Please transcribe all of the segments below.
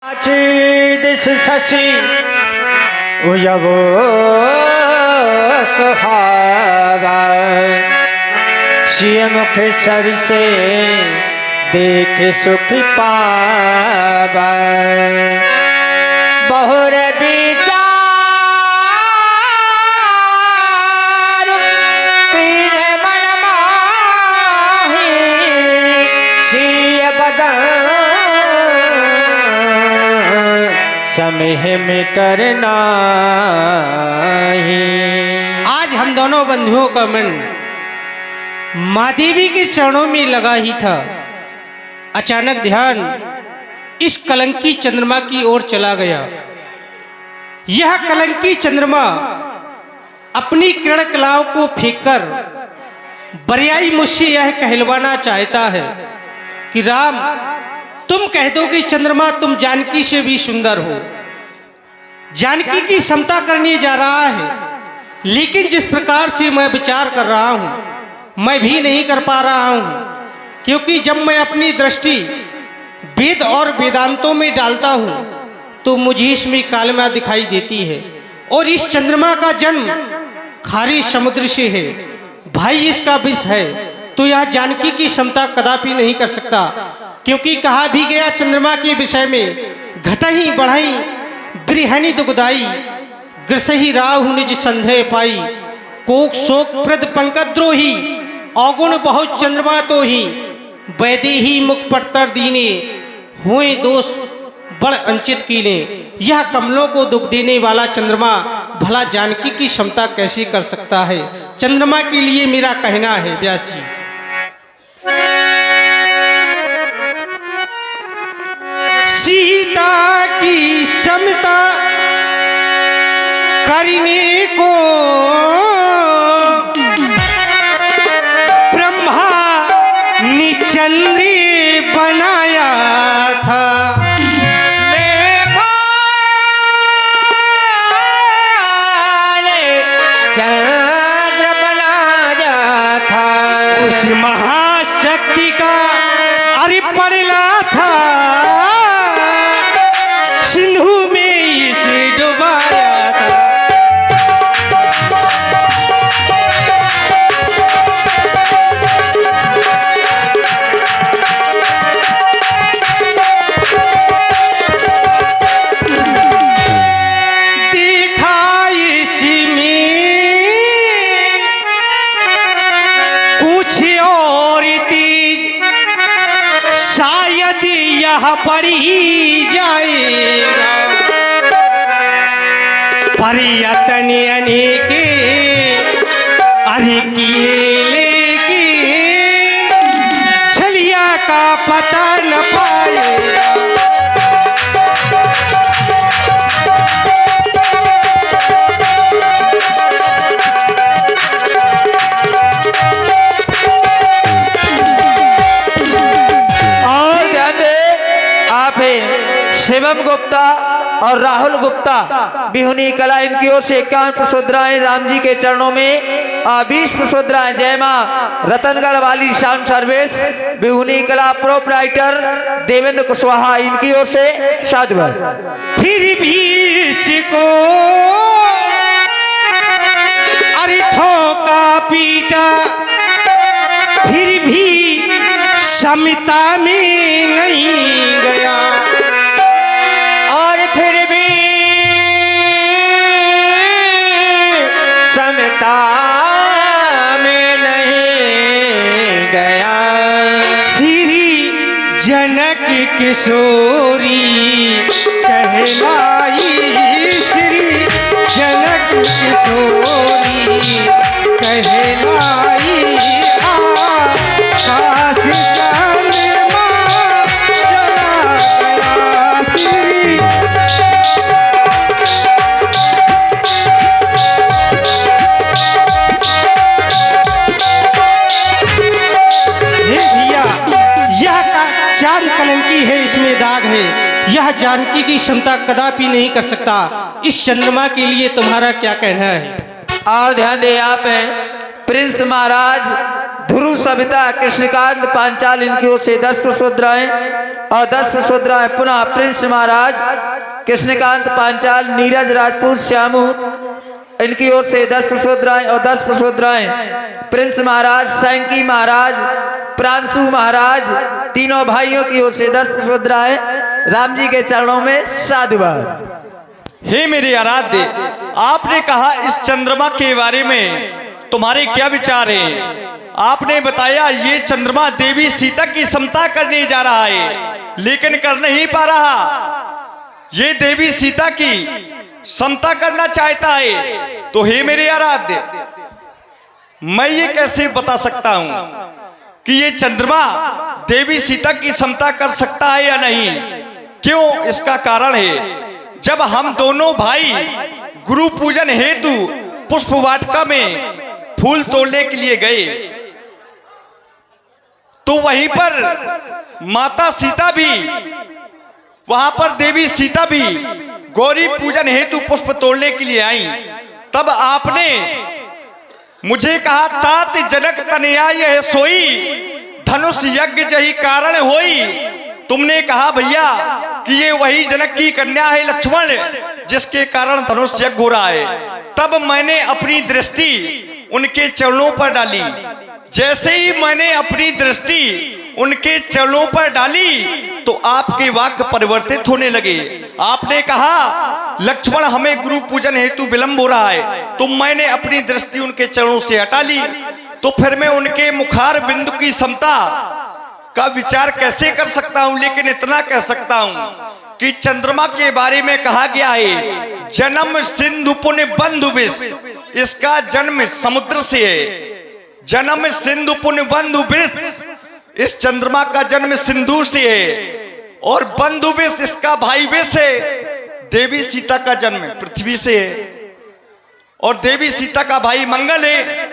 This Shashi उयवो सुहावा मुख sir से देख सुख पावा बहुर विचार तीन मन माही सिय बदन समय में करना ही। आज हम दोनों बंधुओं का मन माँ देवी के चरणों में लगा ही था। अचानक ध्यान इस कलंकी चंद्रमा की ओर चला गया। यह कलंकी चंद्रमा अपनी किरण कलाओं को फेंककर बरियाई मुझसे यह कहलवाना चाहता है कि राम, तुम कह दो कि चंद्रमा तुम जानकी से भी सुंदर हो। जानकी की समता करने जा रहा है, लेकिन जिस प्रकार से मैं विचार कर रहा हूं मैं भी नहीं कर पा रहा हूं, क्योंकि जब मैं अपनी दृष्टि वेद और वेदांतों में डालता हूं तो मुझे इसमें कालिमा दिखाई देती है। और इस चंद्रमा का जन्म खारी समुद्र से है। भाई इसका विष है तो यह जानकी की समता कदापि नहीं कर सकता, क्योंकि कहा भी गया चंद्रमा के विषय में घटही बढ़ई गृहणी दुखदाई ग्रसही राहु निज संदेह पाई कोक शोक प्रद पंकद्रोही अवगुण बहुत चंद्रमा तो ही वैदे ही मुख पट्टर दीने हुए दोष बड़ अंचित कीने। यह कमलों को दुख देने वाला चंद्रमा भला जानकी की क्षमता कैसे कर सकता है? चंद्रमा के लिए मेरा कहना है व्यास जी, सीता की क्षमता करने को ब्रह्मा ने चंद्र बनाया था। चंद्र बनाया था उस महाशक्ति का अरे पड़ला था सिंधु में इसे डुबाया था। देखा इसमें कुछ और तेज शायद यह बढ़ी जाएगा। प्रयत्न अनेक अरे किए लेकिन छलिया का पता न पाएगा। शिवम गुप्ता और राहुल गुप्ता बिहुनी कला इनकी ओर से 51 पुष्पद्राएं राम जी के चरणों में 20 पुष्पद्राएं जय मां रतनगढ़ वाली शाम सर्विस बिहुनी कला प्रोपराइटर देवेंद्र कुशवाहा इनकी ओर से साधुवाद। फिर भी इसको अरे ठोका पीटा फिर भी समता में नहीं गया। और फिर भी समता में नहीं गया। श्री जनक किशोरी कहलाई श्री जनक किशोरी कहलाई आकाश चंद्रमा चला गया श्री। हे भैया, यह चांद कलंकी है, इसमें दाग है। यह जानकी की क्षमता कदापि नहीं कर सकता। इस चंद्रमा के लिए तुम्हारा क्या कहना है? और ध्यान दे आप हैं प्रिंस महाराज ध्रुव सविता कृष्णकांत पांचाल इनकी ओर से 10 पुष्प मुद्राएं और 10 पुष्प मुद्राएं पुनः प्रिंस महाराज कृष्णकांत पांचाल नीरज राजपूत श्यामू इनकी ओर से 10 पुष्प मुद्राएं और 10 पुष्प मुद्राएं प्रिंस महाराज सैंकी महाराज प्रांशु महाराज तीनों भाइयों की ओर से 10 पुष्प मुद्राएं राम जी के चरणों में साधुवाद। हे मेरे आराध्य, आपने कहा इस चंद्रमा के बारे में तुम्हारे क्या विचार हैं? आपने बताया ये चंद्रमा देवी सीता की समता करने जा रहा है, लेकिन कर नहीं पा रहा। ये देवी सीता की समता करना चाहता है। तो हे मेरे आराध्य, मैं ये कैसे बता सकता हूं कि ये चंद्रमा देवी सीता की समता कर सकता है या नहीं? क्यों? इसका कारण है, जब हम दोनों भाई गुरु पूजन हेतु पुष्प वाटिका में फूल तोड़ने के लिए गए, तो वहीं पर माता सीता भी, वहां पर देवी सीता भी गौरी पूजन हेतु पुष्प तोड़ने के लिए आई। तब आपने मुझे कहा, तात जनक तनया यह सोई, धनुष यज्ञ जही कारण होई। तुमने कहा भैया कि ये वही जनक की कन्या है लक्ष्मण, जिसके कारण धनुष यज्ञ हो रहा है। तब मैंने अपनी दृष्टि उनके चरणों पर डाली। जैसे ही मैंने अपनी दृष्टि उनके चरणों पर डाली तो आपके वाक्य परिवर्तित होने लगे। आपने कहा, लक्ष्मण हमें गुरु पूजन हेतु विलंब हो रहा है। तो मैंने अपनी दृष्टि उनके चरणों से हटा ली। तो फिर मैं उनके मुखार बिंदु की समता का विचार कैसे कर सकता हूं? लेकिन इतना कह सकता हूं कि चंद्रमा के बारे में कहा गया है, जन्म सिंधु पुण्य बंधु विष। इसका जन्म समुद्र से है। जन्म सिंधु पुण्य बंधु विष, इस चंद्रमा का जन्म सिंधु से है। और बंधु विष, इसका भाई विष है। देवी सीता का जन्म पृथ्वी से है और देवी सीता का भाई मंगल है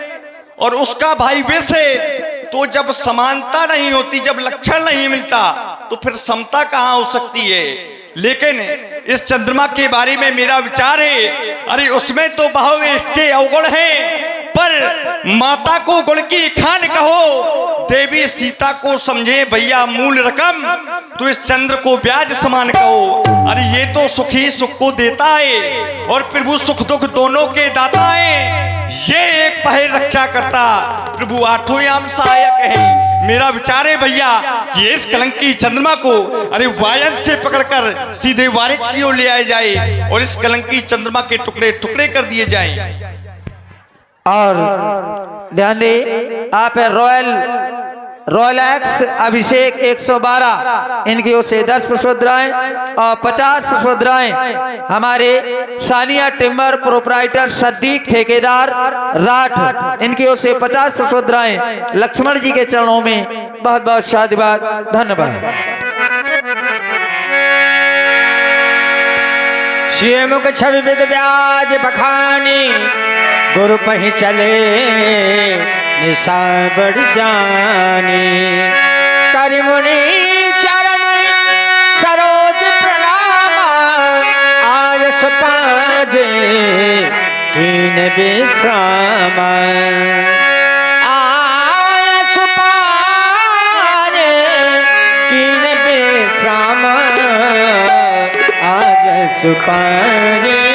और उसका भाई विष है। तो जब समानता नहीं होती, जब लक्षण नहीं मिलता, तो फिर समता कहां हो सकती है? लेकिन इस चंद्रमा के बारे में मेरा विचार है, अरे उसमें तो बहु इसके अवगुण हैं, पर माता को गुण की खान कहो, देवी सीता को समझे भैया मूल रकम, तो इस चंद्र को ब्याज समान कहो। अरे ये तो सुख ही सुख को देता है और प्रभु सुख दुख दोनों के दाता है। ये एक पहर रक्षा करता, प्रभु आठों याम सहायक है। मेरा विचार है भैया कि इस कलंकी चंद्रमा को अरे वायन से पकड़कर सीधे वारिच की ओर ले आए जाए और इस कलंकी चंद्रमा के टुकड़े टुकड़े कर दिए जाएं। और ध्यान दे, आप रॉयल एक्स अभिषेक 112 इनकी ओर से 10 पुष्प मुद्राएं और 50 पुष्प मुद्राएं हमारे सानिया टिम्बर प्रोपराइटर सद्दीक ठेकेदार राठ इनकी ओर से 50 पुष्प मुद्राएं लक्ष्मण जी के चरणों में बहुत बहुत साधुवाद। धन्यवाद। शिव मुख छवि विद ब्याज बखानी, गुरु पही चले निशा बढ़ जानी। करि मुनि चरण सरोज प्रणाम, आयस पाजे कीन विश्राम। आयस पाजे कीन विश्राम, आयस पाजे